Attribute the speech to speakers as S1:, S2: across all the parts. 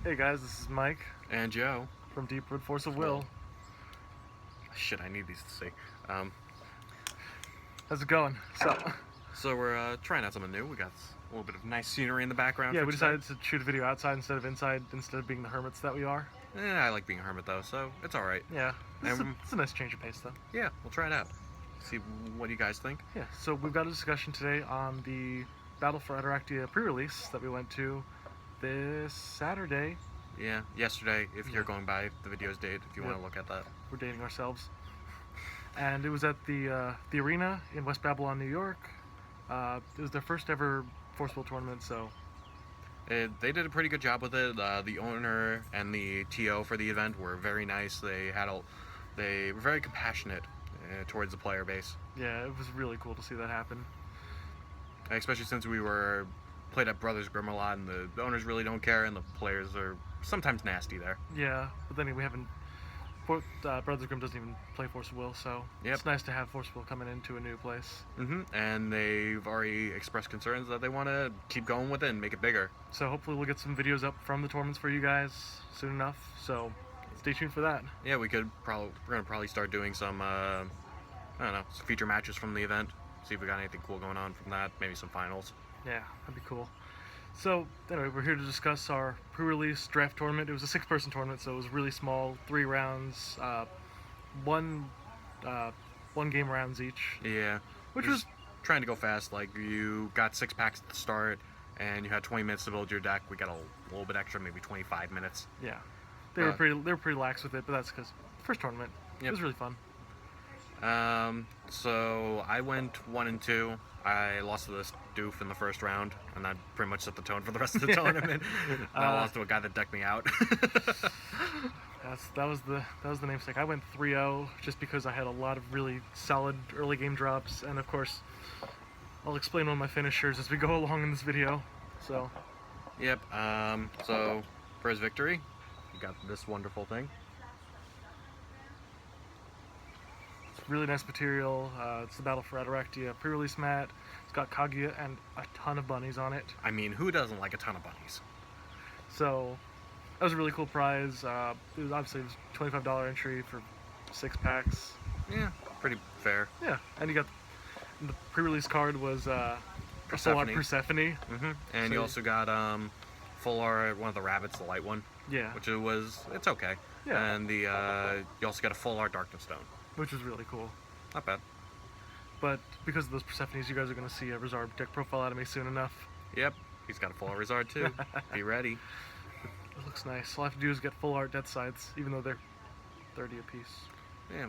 S1: Hey guys, this is Mike
S2: And Joe.
S1: from Deepwood Force of Will.
S2: Shit, I need these to see.
S1: How's it going?
S2: So we're trying out something new. We got a little bit of nice scenery in the background.
S1: Yeah,
S2: for
S1: we
S2: today.
S1: decided to shoot a video outside instead of inside, instead of being the hermits that we are.
S2: I like being a hermit though, so it's all right.
S1: Yeah, it's
S2: And
S1: a nice change of pace though.
S2: yeah, we'll try it out. See what you guys think.
S1: Yeah, so we've got a discussion today on the Battle for Attoractia pre-release that we went to this Saturday.
S2: Yeah, yesterday. If you're
S1: Yeah.
S2: going by the video's date, if you want to look at that.
S1: We're dating ourselves. And it was at the arena in West Babylon, New York. It was their first ever Force Will tournament, so
S2: They did a pretty good job with it. The owner and the TO for the event were very nice. They were very compassionate towards the player base.
S1: yeah, it was really cool to see that happen.
S2: Especially since we played at Brothers Grimm a lot, and the owners really don't care, and the players are sometimes nasty there.
S1: Yeah, but then we haven't. Brothers Grimm doesn't even play Force of Will, so
S2: Yep.
S1: it's nice to have Force of Will coming into a new place.
S2: And they've already expressed concerns that they want to keep going with it and make it bigger.
S1: So hopefully we'll get some videos up from the tournaments for you guys soon enough. So stay tuned for that.
S2: Yeah, we're gonna probably start doing some I don't know, some feature matches from the event. See if we got anything cool going on from that. Maybe some finals.
S1: Yeah, that'd be cool. So anyway, we're here to discuss our pre-release draft tournament. It was a 6-person tournament, so it was really small, 3 rounds, one game rounds each.
S2: Yeah,
S1: Which
S2: we're
S1: was
S2: just trying to go fast. Like, you got 6 packs at the start, and you had 20 minutes to build your deck. We got a little bit extra, maybe 25 minutes.
S1: yeah, they were pretty lax with it, but that's because first tournament.
S2: Yep.
S1: It was really fun.
S2: So I went 1 and 2. I lost to this doof in the first round, and that pretty much set the tone for the rest of the tournament. And I lost to a guy that decked me out.
S1: That was the namesake. I went 3-0 just because I had a lot of really solid early game drops, and of course, I'll explain one of my finishers as we go along in this video. So,
S2: Yep. So for his victory, he got this wonderful thing.
S1: it's really nice material. It's the Battle for Attoractia pre-release mat. It's got Kaguya and a ton of bunnies on it.
S2: I mean, who doesn't like a ton of bunnies?
S1: So, that was a really cool prize. It was obviously $25 entry for 6 packs.
S2: Yeah, pretty fair.
S1: Yeah, and you got the pre-release card was full art Persephone.
S2: And
S1: So
S2: you also got full art one of the rabbits, the light one,
S1: Yeah,
S2: which it's okay.
S1: Yeah.
S2: And you also got a full art Darkness Stone.
S1: which was really cool.
S2: Not bad.
S1: But because of those Persephones, you guys are going to see a Rizard deck profile out of me soon enough.
S2: Yep. He's got a full art Rizard too. Be ready.
S1: It looks nice. All I have to do is get full art Death Sides, even though they're 30 apiece.
S2: Yeah,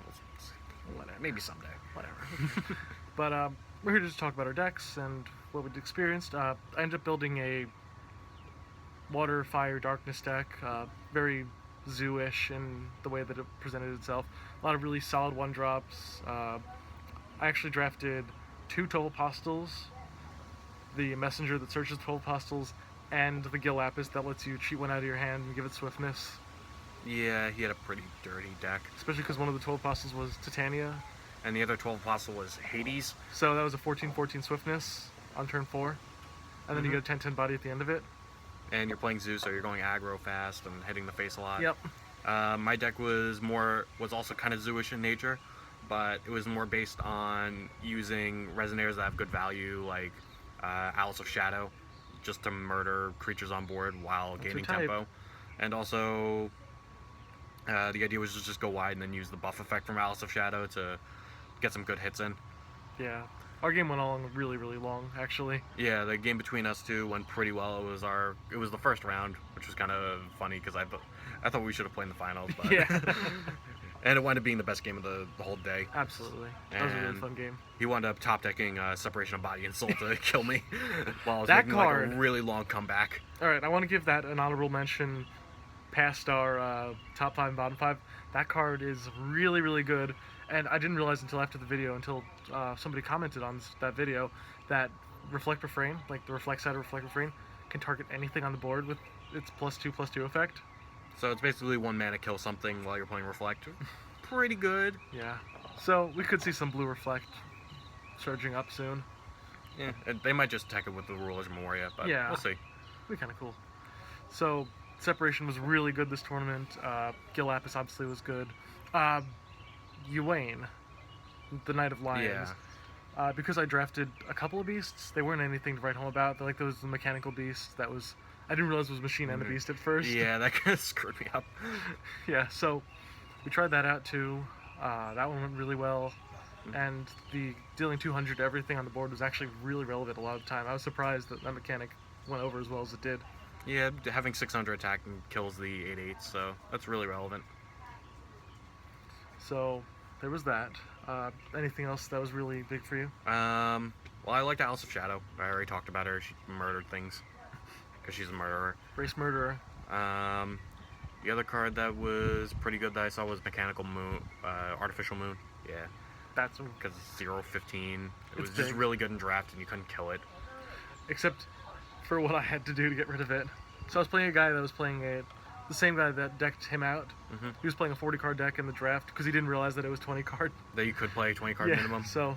S1: Whatever.
S2: maybe someday.
S1: Whatever. But we're here to just talk about our decks and what we'd experienced. I ended up building a Water, Fire, Darkness deck. Very zoo-ish in the way that it presented itself. A lot of really solid 1-drops. I actually drafted 2 Total Apostles, the Messenger that searches 12 Apostles, and the Gil Lapis that lets you cheat one out of your hand and give it swiftness.
S2: Yeah, he had a pretty dirty deck.
S1: Especially because one of the 12 Apostles was Titania.
S2: And the other 12 Apostle was Hades.
S1: So that was a 14-14 swiftness on turn 4. And then you get a 10-10 body at the end of it.
S2: And you're playing Zeus, so you're going aggro fast and hitting the face a lot.
S1: Yep.
S2: My deck was also kind of Zoo-ish in nature, but it was more based on using Resonaires that have good value, like Alice of Shadow, just to murder creatures on board while gaining tempo. And also, the idea was to just go wide and then use the buff effect from Alice of Shadow to get some good hits in.
S1: Yeah. Our game went on really, really long, actually.
S2: Yeah, the game between us two went pretty well. It was the first round, which was kind of funny because I thought we should have played in the finals. But
S1: Yeah.
S2: And it wound up being the best game of the whole day.
S1: Absolutely. That was a really
S2: And
S1: fun game.
S2: He wound up top decking Separation of Body and Soul to kill me while I was
S1: That
S2: making like
S1: card-
S2: a really long comeback.
S1: Alright, I want to give that an honorable mention past our top 5 and bottom 5. That card is really, really good. And I didn't realize until after the video, until somebody commented on that video, that Reflect Refrain, like the Reflect side of Reflect Refrain, can target anything on the board with its +2/+2 effect.
S2: So it's basically 1 mana kill something while you're playing Reflect. Pretty good.
S1: Yeah. So we could see some blue Reflect surging up soon.
S2: Yeah, they might just tech it with the Ruler's Memoria, but
S1: Yeah.
S2: we'll see.
S1: Be kind of cool. So Separation was really good this tournament. Gil Lapis obviously was good. Uh, Yuane, the Knight of Lions.
S2: Yeah.
S1: Because I drafted a couple of beasts, they weren't anything to write home about. They're like those mechanical beasts that was... I didn't realize it was Machine and a Beast at first.
S2: Yeah, that kind of screwed me up.
S1: Yeah, so we tried that out too. That one went really well. And the dealing 200 to everything on the board was actually really relevant a lot of the time. I was surprised that that mechanic went over as well as it did.
S2: Yeah, having 600 attack kills the 8/8, so that's really relevant.
S1: So there was that. Anything else that was really big for you?
S2: Well, I liked Alice of Shadow. I already talked about her. She murdered things because she's a murderer.
S1: Race Murderer.
S2: The other card that was pretty good that I saw was Mechanical Moon, Artificial Moon. Yeah,
S1: That's
S2: because it's 0/15. It was
S1: It's
S2: just
S1: big.
S2: really good in draft, and you couldn't kill it.
S1: except for what I had to do to get rid of it. So I was playing a guy that was playing the same guy that decked him out.
S2: Mm-hmm.
S1: He was playing a 40 card deck in the draft because he didn't realize that it was 20 card.
S2: That you could play 20 card minimum.
S1: So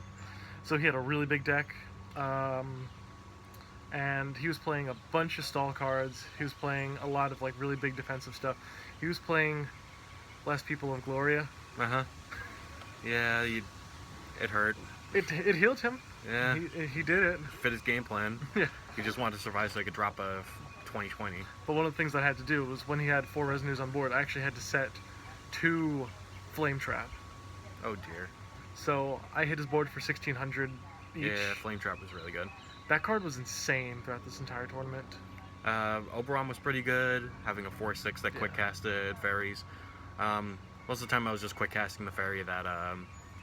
S1: he had a really big deck, and he was playing a bunch of stall cards. He was playing a lot of like really big defensive stuff. He was playing Last People of Gloria.
S2: Yeah, it hurt.
S1: It healed him.
S2: Yeah,
S1: He did it.
S2: fit his game plan.
S1: Yeah.
S2: He just wanted to survive so he could drop a 20/20.
S1: But one of the things I had to do was when he had 4 Resinues on board, I actually had to set 2 Flame Trap.
S2: Oh dear.
S1: So I hit his board for 1600 each.
S2: Yeah, Flame Trap was really good.
S1: That card was insane throughout this entire tournament.
S2: Oberon was pretty good, having a 4/6 that quick casted fairies. Most of the time I was just quick casting the fairy that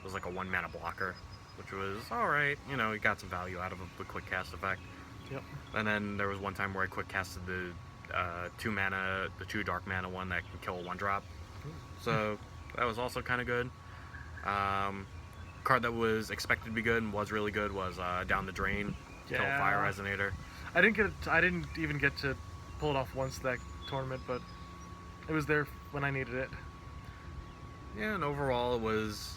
S2: was like a 1 mana blocker, which was alright. You know, you got some value out of the quick cast effect.
S1: Yep.
S2: And then there was one time where I quick casted the 2 mana, the 2 dark mana one that can kill a 1-drop. So that was also kind of good. Card that was expected to be good and was really good was Down the Drain, kill
S1: Yeah.
S2: Fire Resonator.
S1: I didn't even get to pull it off once that tournament, but it was there when I needed it.
S2: Yeah, and overall it was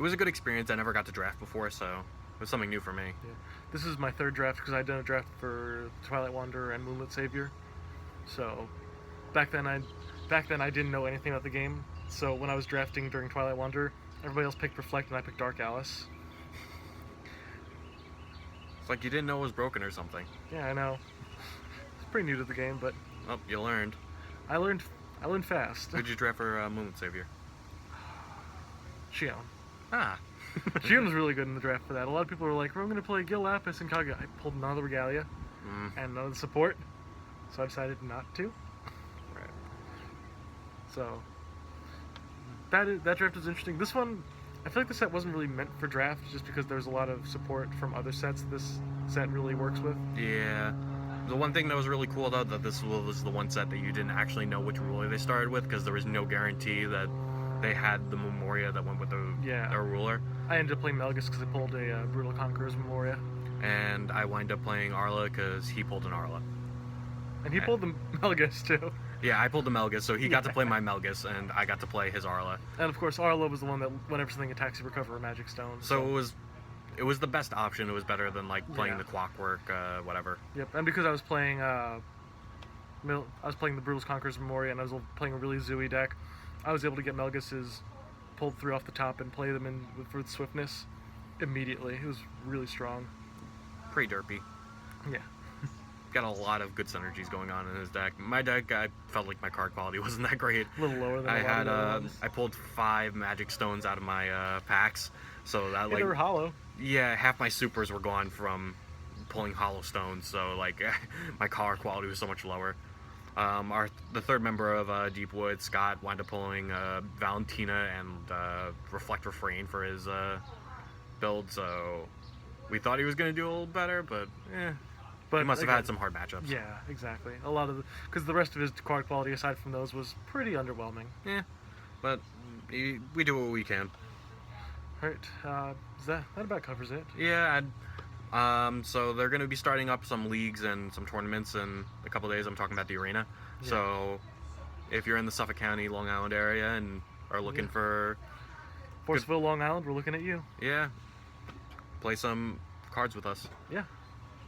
S2: a good experience. I never got to draft before, so it was something new for me.
S1: Yeah. This is my 3rd draft because I'd done a draft for Twilight Wanderer and Moonlit Savior. So back then I didn't know anything about the game. So when I was drafting during Twilight Wanderer, everybody else picked Reflect and I picked Dark Alice.
S2: It's like you didn't know it was broken or something.
S1: Yeah, I know. It's pretty new to the game, but
S2: Oh, you learned.
S1: I learned fast.
S2: Who'd you draft for Moonlit Savior?
S1: Shion.
S2: Ah.
S1: Shion was really good in the draft for that. A lot of people were like, "We're going to play Gil Lapis and Kaga." I pulled none of the Regalia and none of the support, so I decided not to.
S2: Right.
S1: So that draft was interesting. This one, I feel like the set wasn't really meant for draft, just because there's a lot of support from other sets this set really works with.
S2: Yeah. The one thing that was really cool though, that this was the one set that you didn't actually know which ruler they started with, because there was no guarantee that they had the Memoria that went with their ruler.
S1: I ended up playing Melgus because I pulled a Brutal Conqueror's Memoria.
S2: And I wind up playing Arla because he pulled an Arla.
S1: And he pulled the Melgus too.
S2: Yeah, I pulled the Melgus, so he got to play my Melgus, and I got to play his Arla.
S1: And of course, Arla was the one that whenever something attacks, you recover a Magic Stone.
S2: So it was the best option. It was better than like playing
S1: Yeah.
S2: the Clockwork, whatever.
S1: Yep, and because I was playing the Brutal Conqueror's Memoria, and I was playing a really zooey deck, I was able to get Melgus's pulled 3 off the top and play them in for swiftness immediately. It was really strong.
S2: Pretty derpy.
S1: Yeah.
S2: Got a lot of good synergies going on in his deck. My deck, I felt like my card quality wasn't that great.
S1: A little lower than
S2: I
S1: a lot
S2: had
S1: of the other ones.
S2: I pulled 5 Magic Stones out of my packs, so that
S1: Yeah, they were hollow.
S2: yeah, half my supers were gone from pulling hollow stones. So like my card quality was so much lower. The 3rd member of Deepwood, Scott, wound up pulling Valentina and Reflect Refrain for his build. So we thought he was going to do a little better, but he must have
S1: again,
S2: had some hard matchups.
S1: Yeah, exactly. A lot of because the rest of his card quality, aside from those, was pretty underwhelming.
S2: Yeah, but we do what we can.
S1: All right, that about covers it.
S2: Yeah, so they're going to be starting up some leagues and some tournaments in a couple days. I'm talking about the arena.
S1: Yeah.
S2: So if you're in the Suffolk County, Long Island area and are looking for...
S1: Forceville, Long Island, we're looking at you.
S2: Yeah, play some cards with us.
S1: Yeah.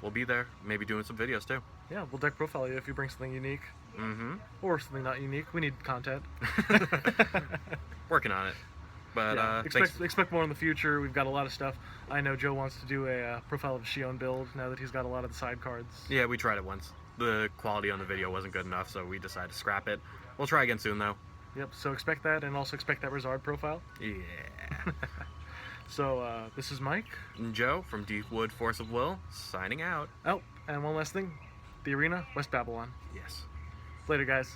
S2: We'll be there, maybe doing some videos too.
S1: Yeah, we'll deck profile you if you bring something unique.
S2: Mm-hmm.
S1: Or something not unique. We need content.
S2: Working on it. But
S1: Yeah,
S2: thanks.
S1: expect more in the future. We've got a lot of stuff. I know Joe wants to do a profile of Shion build now that he's got a lot of the side cards.
S2: Yeah, we tried it once. The quality on the video wasn't good enough, so we decided to scrap it. We'll try again soon, though.
S1: Yep, so expect that, and also expect that Rizard profile.
S2: Yeah.
S1: So, this is Mike.
S2: And Joe from Deepwood Force of Will, signing out.
S1: Oh, and one last thing. The Arena, West Babylon.
S2: Yes.
S1: Later, guys.